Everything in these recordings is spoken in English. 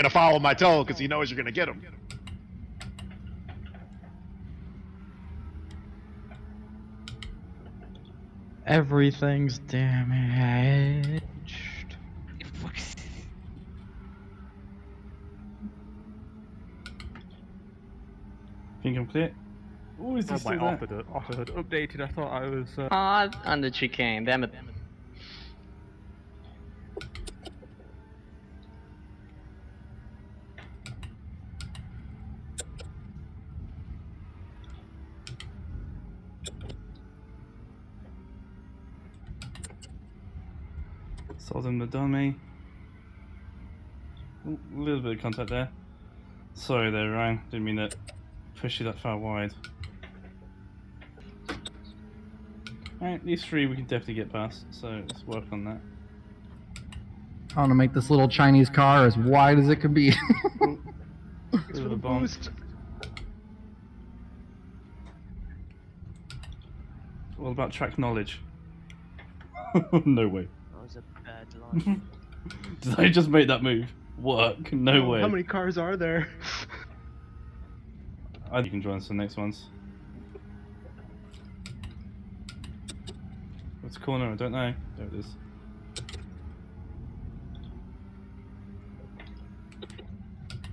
gonna follow my toe because he knows you're gonna get him. Everything's damaged. Think I'm clear? Oh, is he still My there? auto had updated. I thought I was. Ah, on the chicane. Damn it. Zolder the dummy. Ooh, a little bit of contact there. Sorry there, Ryan. Didn't mean to push you that far wide. Alright, these three we can definitely get past, so let's work on that. I want to make this little Chinese car as wide as it could be. Thanks for the boost. All about track knowledge. No way. That was a bad line. Did I just make that move work? No way. How many cars are there? I think you can join us for the next ones. What's the corner? I don't know. There it is.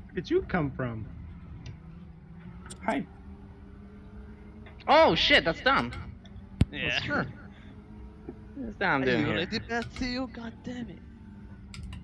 Where did you come from? Hi. Oh shit, that's dumb. Yeah. Sure. What's Dom doing You here? already passed you, god damn it.